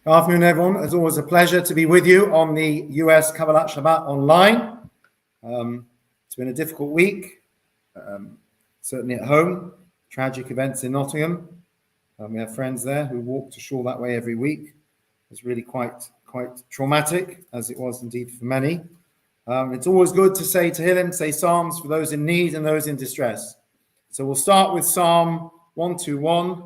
Good afternoon, everyone. It's always a pleasure to be with you on the US Kabbalat Shabbat online. It's been a difficult week, certainly at home. Tragic events in Nottingham. We have friends there who walk to shul that way every week. It's really quite traumatic, as it was indeed for many. It's always good to say Tehillim, say Psalms for those in need and those in distress. So we'll start with Psalm 121,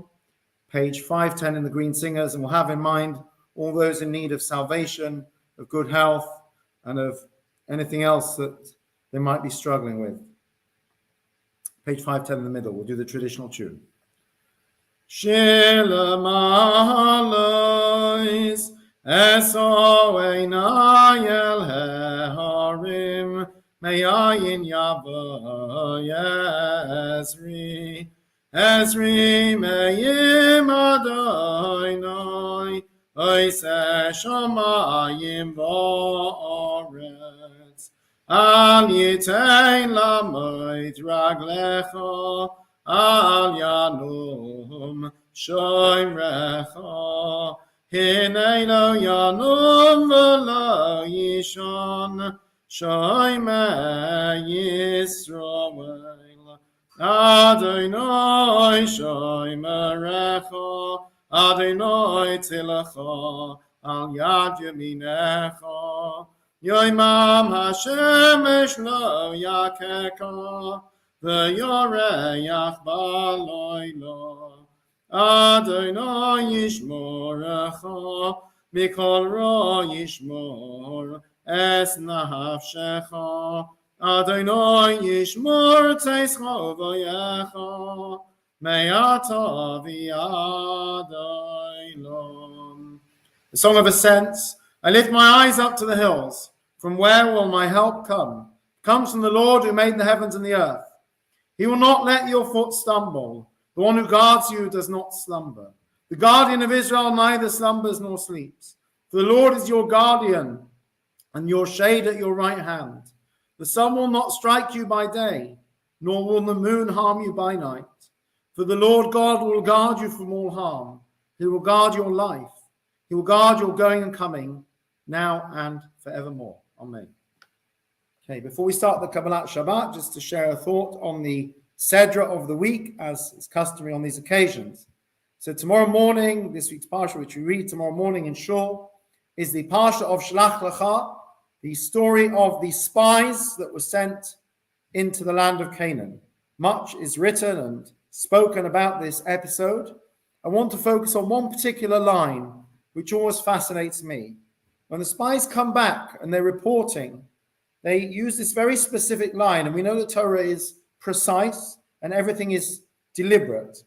page 510 in the Green Singers, and we'll have in mind all those in need of salvation, of good health, and of anything else that they might be struggling with. Page 510 in the middle, we'll do the traditional tune. Shalom alois, eso einay el harim, me'ayin yavo Ezri me'yim Adonai, oiseh shamayim v'oretz, al yitein lamoid raglecha, al yanum shoimrecha, hinei lo yanum v'lo yishon, shoimeh Yisroel. Adonai shoimerecha, Adonai tilecha, al yad yaminecha. Yoimam hashemesh lo yakeka, v'yoreyach baloilo. Adonai yishmorecha, mikol ra yishmor, es nafshecha. Adonai yishmor teischa v'yecha, me'ata v'yad olam. The Song of Ascents. I lift my eyes up to the hills. From where will my help come? It comes from the Lord who made the heavens and the earth. He will not let your foot stumble. The one who guards you does not slumber. The guardian of Israel neither slumbers nor sleeps. For the Lord is your guardian and your shade at your right hand. The sun will not strike you by day, nor will the moon harm you by night. For the Lord God will guard you from all harm. He will guard your life. He will guard your going and coming, now and forevermore. Amen. Okay, before we start the Kabbalat Shabbat, just to share a thought on the Sedra of the week, as is customary on these occasions. So tomorrow morning, this week's Parsha, which we read tomorrow morning in Shul, is the Parsha of Shelach, Lecha, the story of the spies that were sent into the land of Canaan. Much is written and spoken about this episode. I want to focus on one particular line, which always fascinates me. When the spies come back and they're reporting, they use this very specific line, and we know the Torah is precise and everything is deliberate.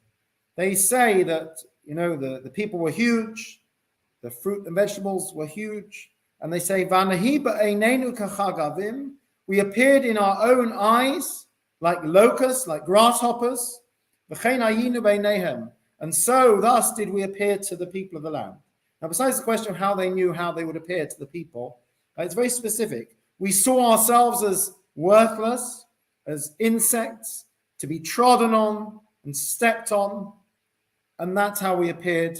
They say that, the people were huge, the fruit and vegetables were huge, and they say, "Vanahi ba'einenu kachagavim." We appeared in our own eyes like locusts, like grasshoppers. V'chein hayinu beinehem. And so, thus did we appear to the people of the land. Now, besides the question of how they knew how they would appear to the people, it's very specific. We saw ourselves as worthless, as insects, to be trodden on and stepped on, and that's how we appeared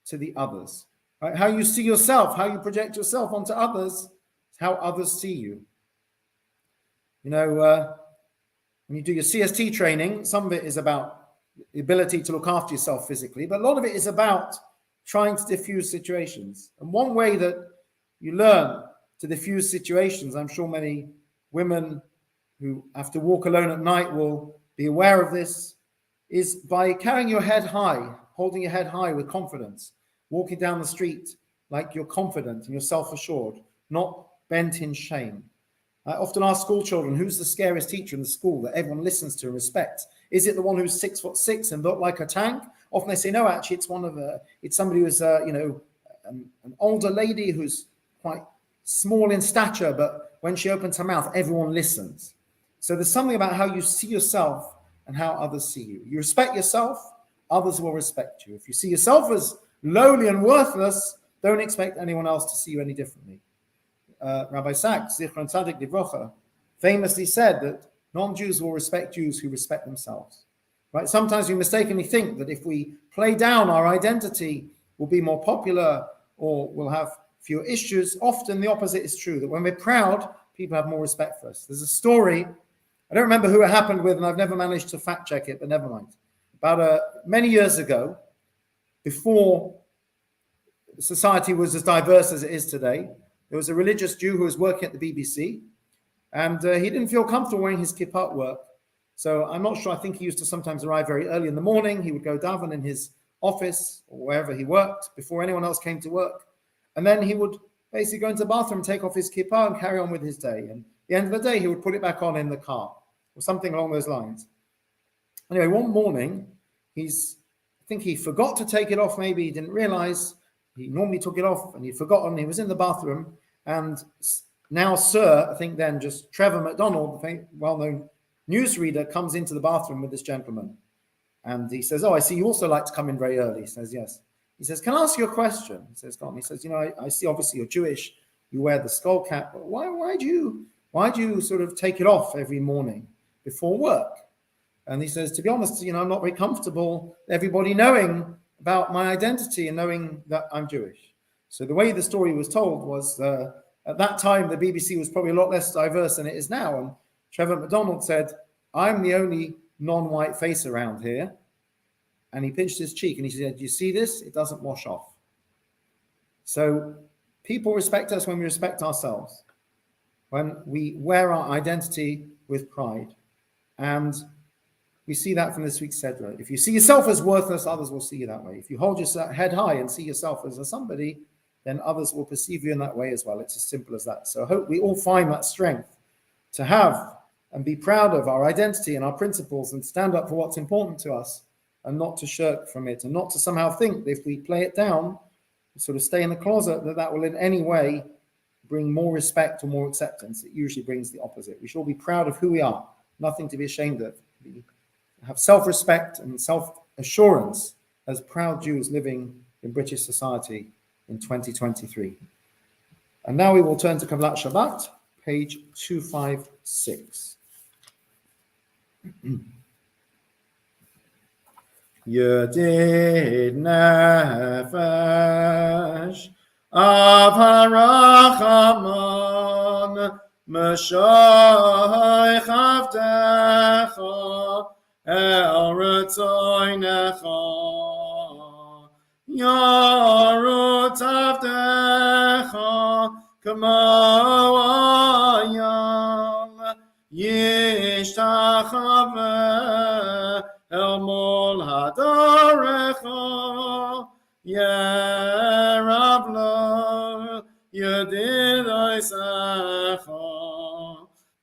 to the others. Right? How you see yourself, how you project yourself onto others, how others see you. When you do your CST training, some of it is about the ability to look after yourself physically, but a lot of it is about trying to diffuse situations. And one way that you learn to diffuse situations, I'm sure many women who have to walk alone at night will be aware of this, is by carrying your head high, holding your head high with confidence. Walking down the street like you're confident and you're self-assured, not bent in shame. I often ask school children, who's the scariest teacher in the school that everyone listens to and respects? Is it the one who's 6'6" and built like a tank? Often they say, no, actually, it's somebody who's, an older lady who's quite small in stature, but when she opens her mouth, everyone listens. So there's something about how you see yourself and how others see you. You respect yourself, others will respect you. If you see yourself as lowly and worthless, don't expect anyone else to see you any differently. Rabbi Sachs, Zichron Tzadik Livrocha, famously said that non-Jews will respect Jews who respect themselves. Right? Sometimes we mistakenly think that if we play down our identity, we'll be more popular or we'll have fewer issues. Often the opposite is true, that when we're proud, people have more respect for us. There's a story, I don't remember who it happened with, and I've never managed to fact check it, but never mind. About many years ago, before society was as diverse as it is today, there was a religious Jew who was working at the BBC, and he didn't feel comfortable wearing his kippah at work. So I'm not sure, I think he used to sometimes arrive very early in the morning. He would go daven in his office or wherever he worked before anyone else came to work. And then he would basically go into the bathroom, take off his kippah and carry on with his day. And at the end of the day, he would put it back on in the car or something along those lines. Anyway, one morning, I think he forgot to take it off. Maybe he didn't realize. He normally took it off and he'd forgotten. He was in the bathroom. And now, Sir, I think then just Trevor McDonald, the well-known newsreader, comes into the bathroom with this gentleman. And he says, "Oh, I see you also like to come in very early." He says, "Yes." He says, "Can I ask you a question?" He says, "Go on." He says, I see obviously you're Jewish. You wear the skull cap. But why do you sort of take it off every morning before work? And he says, "To be honest, I'm not very comfortable everybody knowing about my identity and knowing that I'm Jewish." So the way the story was told was at that time, the BBC was probably a lot less diverse than it is now. And Trevor McDonald said, "I'm the only non-white face around here." And he pinched his cheek and he said, "Do you see this? It doesn't wash off." So people respect us when we respect ourselves, when we wear our identity with pride. And we see that from this week's Sedra. If you see yourself as worthless, others will see you that way. If you hold your head high and see yourself as a somebody, then others will perceive you in that way as well. It's as simple as that. So I hope we all find that strength to have and be proud of our identity and our principles and stand up for what's important to us and not to shirk from it and not to somehow think that if we play it down, sort of stay in the closet, that will in any way bring more respect or more acceptance. It usually brings the opposite. We should all be proud of who we are, nothing to be ashamed of. We have self-respect and self-assurance as proud Jews living in British society in 2023. And now we will turn to Kabbalat Shabbat, page 256. Yedid nefesh av harachamon Meshai chavdecha el retzoinecha Yarut avdecha kamo ayam yishtachaveh el mol hadarecha yerab lo yedidoisecha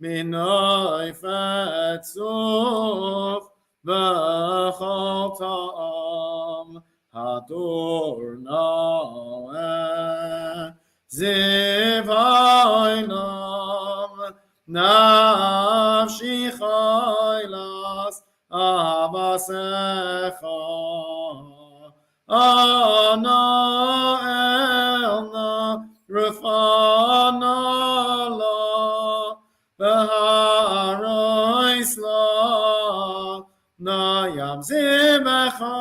minoi fetzuf v'chol ta'am hador noeh zivaylam nafshi chaylas avasecha ana elna rufana la v'harois la nayam zimecha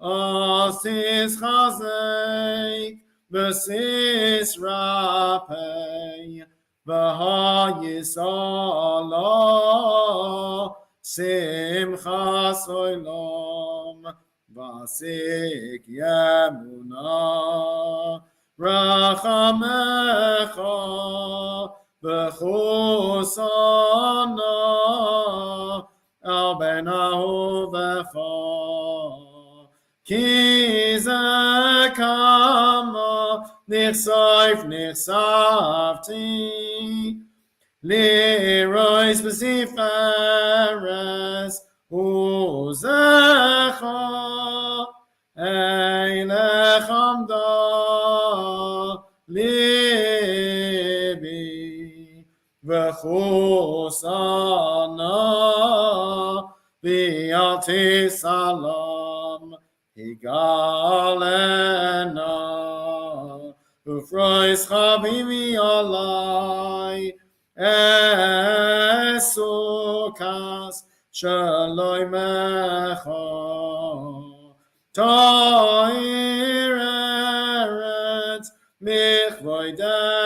asis chazek v'sis rapei v'hayisala simchas olam v'asik yemuna rachamecha v'chusana al ben ahuvecha ki ze kama nichsafti Leroy's Besiferes Uzecha Eilechamda Libi V'chusana V'yalti Salam Higalena Ufrois Chavivi Alai Esukas Shaloimecha Ta'ir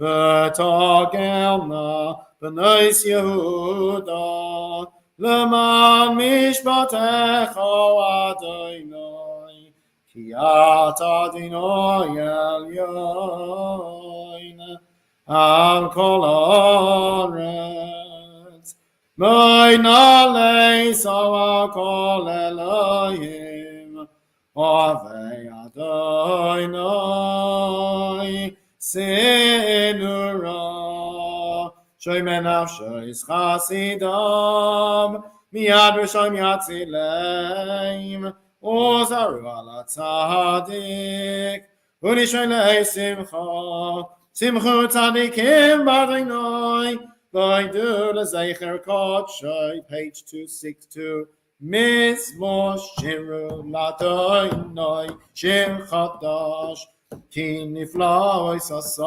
ותגלנה בנס יהודה למען משפטך אדוני כי אתה אדוני עליון על כל הארץ בואי נעלה סביב כל אלוהים אוהבי אדוני סנורה שומע נפשי חסידם מיד ראשם יצילם עוזרו על הצדיק ונשאלי שמחה שמחו צדיקים באדוני וידעו לזכר קודשי page 262 מזמור שירו לאדוני שיר חדש כי נפלא עשה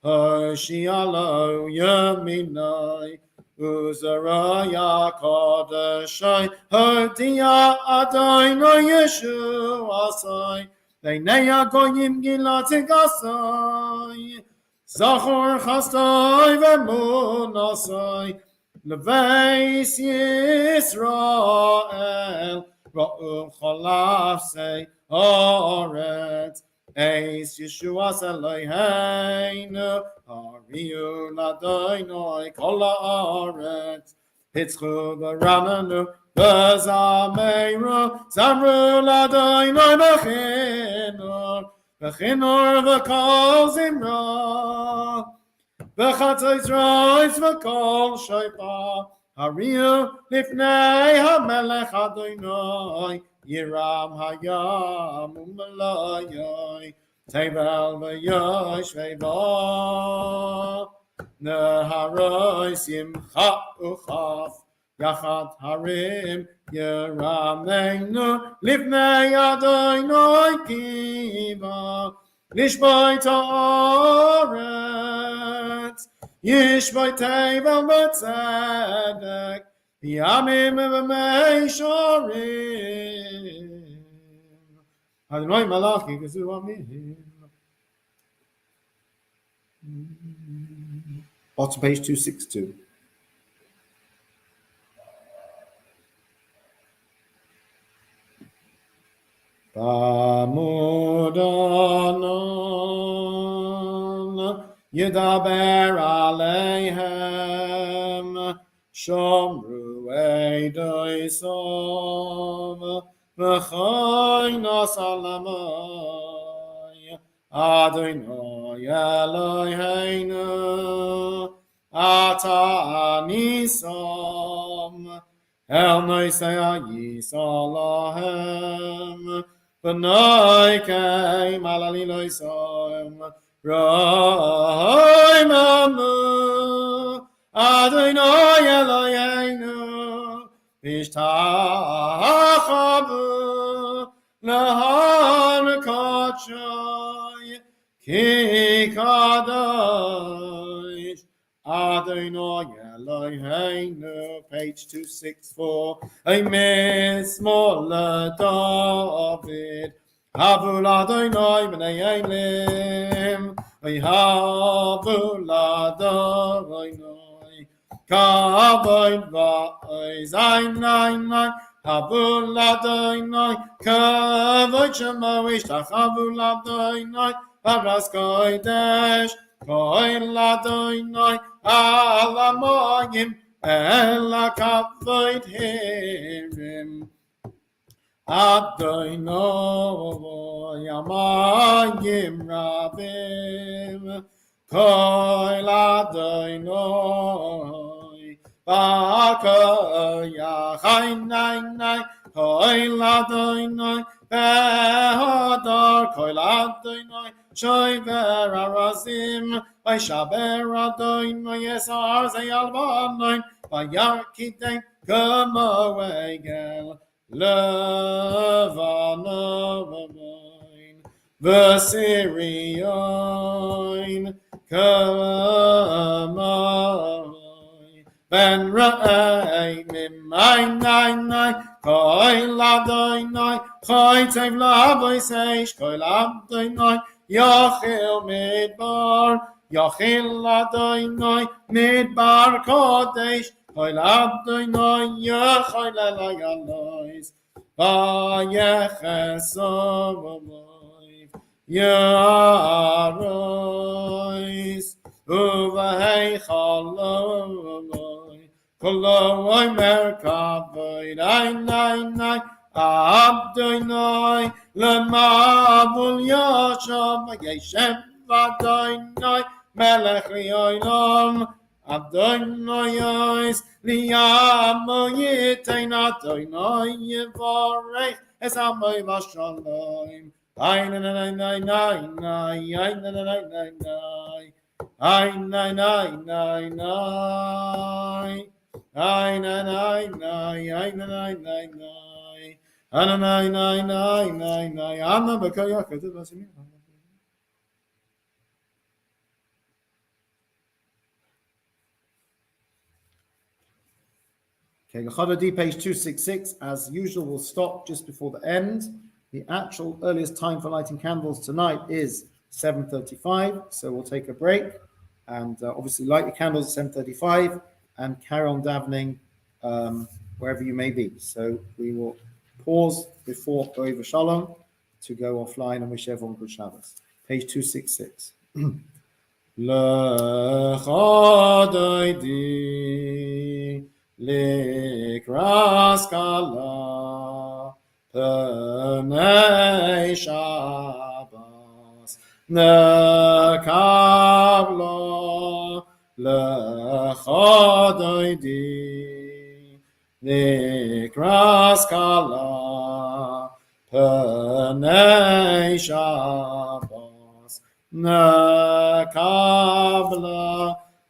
הושיע לו ימיני וזרעי קודשי הודיע אדוני ישועתי לעיני הגויים גילתי גסי זכור חסדי ואמונתי לבייס ישראל ראו כל אפסי הארץ אייס ישועס אלוהינו הריעו לאדוני כל הארץ פצחו ורננו וזמרו זמרו לאדוני בכינור וכל זמרה בחצות ראש וכל שופר הריעו לפני המלך אדוני ירם הים ומלואי תבל וישבי בו נהרי שמחה וכף יחד הרים ירמנו לפני אדוני קיבה לשבוית הארץ ישבוית תבל בצדק בימים ובמישורים אדוני מלאכי גזו אמן. Bottom page 262. בעמוד ענן ידבר עליהם שומרו עדי סוף וכוי סלמי אדוני אלוהינו אתה ניסום אל נוסע יסלהם בנוי קיים על עלילו יסום רוי ממו אדוני אלוהינו השתחוו להר קודשי כי קדוש אדוני אלוהינו page 264 מזמור לדוד הבו לאדוני בני אלים הבו לאדוני כבוד ואזיני הבו לאדוני כבוד שמו השתחוו לאדוני פרס קודש כהן לאדוני על המים אל הכבוד הרים אדוני המים רבים כל אדוני בכוח עיני כל אדוני בהדר כל אדוני שובר ארזים וישבר אדוני יסר זיל בנין וירקידם כמו עגל לבנון וסיריון כמוי בן ראי ממעיני כל אדוני חי טוב לבויסש כל אדוני Yachil Midbar, Yachil Adonai Midbar Kodesh, Hoil Adonai Yachil Elayalois, Vayechesovomoiv, Yarois, Uvaheichalomoiv, Koloi Merkavoid, Ein, Abdoinoi, Lemavul Yasham, Yeshem Vadoinoi, Melech Lioinom, Abdoinoi, Liamo Yitain Adoinoi, Yevorech, Esamoy Vashalom, Ein, Okay, Lechadodi, page 266. As usual, we'll stop just before the end. The actual earliest time for lighting candles tonight is 7:35, so we'll take a break and obviously light the candles at 7:35 and carry on davening wherever you may be. So we will pause before Oiva Shalom to go offline and wish everyone good Shabbos. Page 266. Lechadodi Likras Kala Pnei Shabbos Nekablo Lechadoidi Likras Kala Pnei Shabbos Nekablo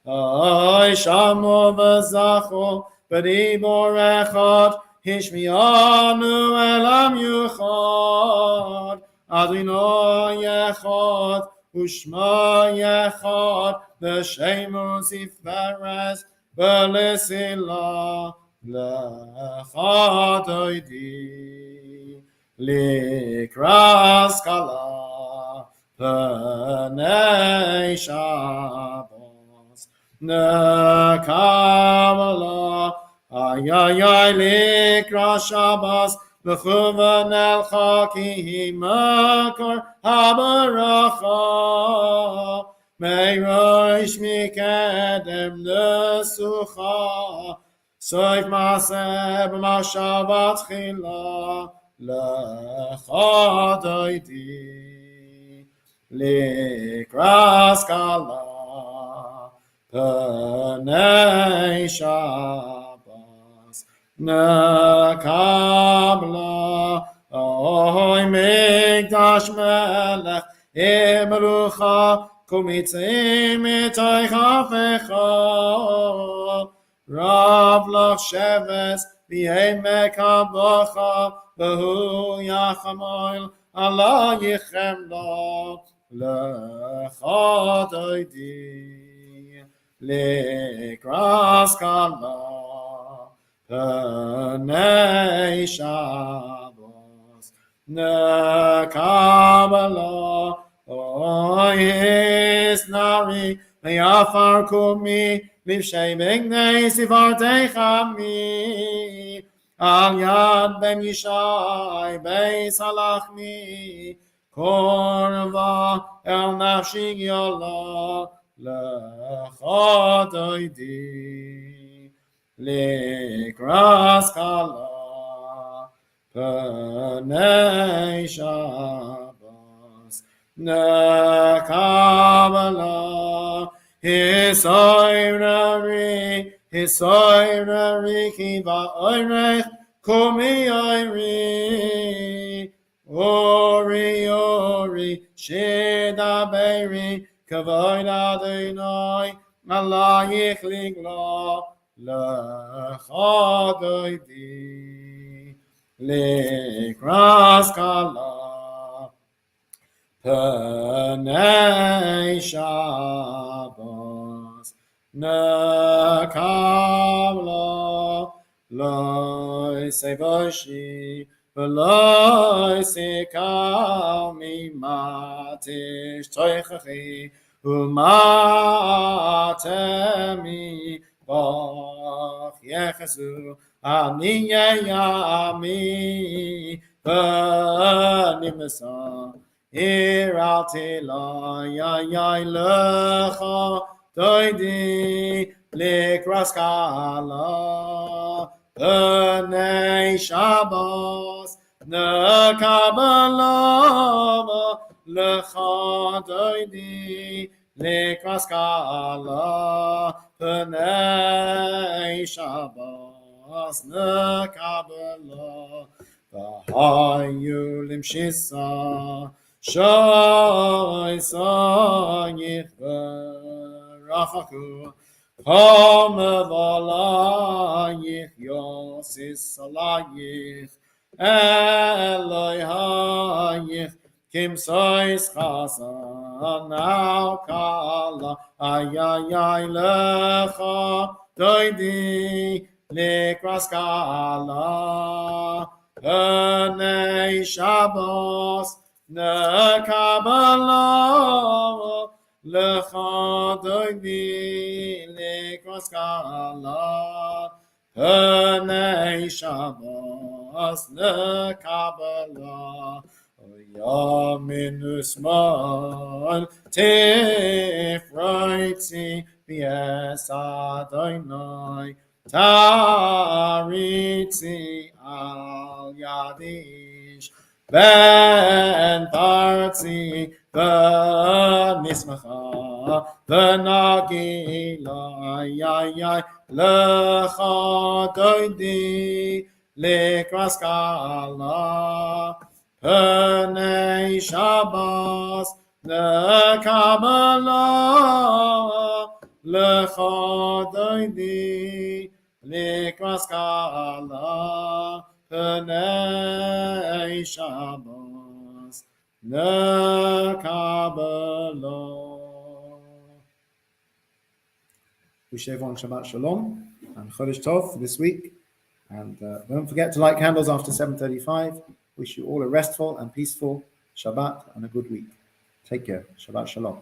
Oy Shamu V'Zachu B'Dibor Echad Hishmiyanu Elam Yuchad Adonai Echad Ushma Echad L'Shemu Ziferes B'Lisila Lechadoidi Likras Kala Pnei Shabbos Nekabala Ayayay Likras Shabbos L'chuvan el Chaki Makor Habaracha Meirosh Mikedem Nesucha Soif Maseh B'Mashavat Chila Lechadoidi Likras Kala Pnei Shabbos Nekabla Oy Mikdash Melech Imrucha Kumitzim Itay Chafecha Rav Lach Sheves V'Yemek Abocha V'hu Yachamoil Allah Yichemlo Lechadoidi Likras Kala Pnei Shabbos Nekabala Oy Hisnari Me'afar Kumi Livshei B'nei Sivartei Chami Al Yad Ben Yishai Beis Halachmi Korva El Nafshi Yola Lechadoidi Likras Kala Pnei Shabbos Nekabala Hisoyrari Kiva Oyrech Kumi Oyri Ori Shidaberi Kavoid Adonai Allah Yichlig Lo Lechadoidi Likras Kala Pnei Shabbos Nekabla Loi Sevoshi V'loi Sikal Mimati ish toichachi umatemi bach yechesu ani yami v'nimesa iralti la ya lecha doidi likraskala b'nei Shabbos nekabala lecha doidi likraskala b'nei Shabbos nekabala v'hayu limshisa shoy sanyich v'rachaku Kom valayich yosis alayich Elohayich kim sois chasan al kala ayayay lecha doidi likras kala b'nei Shabbos nekabala lecha doidi likras kala b'nei Shabbos nekabala yamin usmal tifraitzi b'es Adonai taritzi al yadish ben tarzi v'nismacha v'nagila ayayay lecha doidi likras kala b'nei Shabbos nekabala lecha doidi likras kala b'nei Shabbos nekabala. Wish everyone Shabbat Shalom and Chodesh Tov for this week. And don't forget to light candles after 7:35. Wish you all a restful and peaceful Shabbat and a good week. Take care. Shabbat Shalom.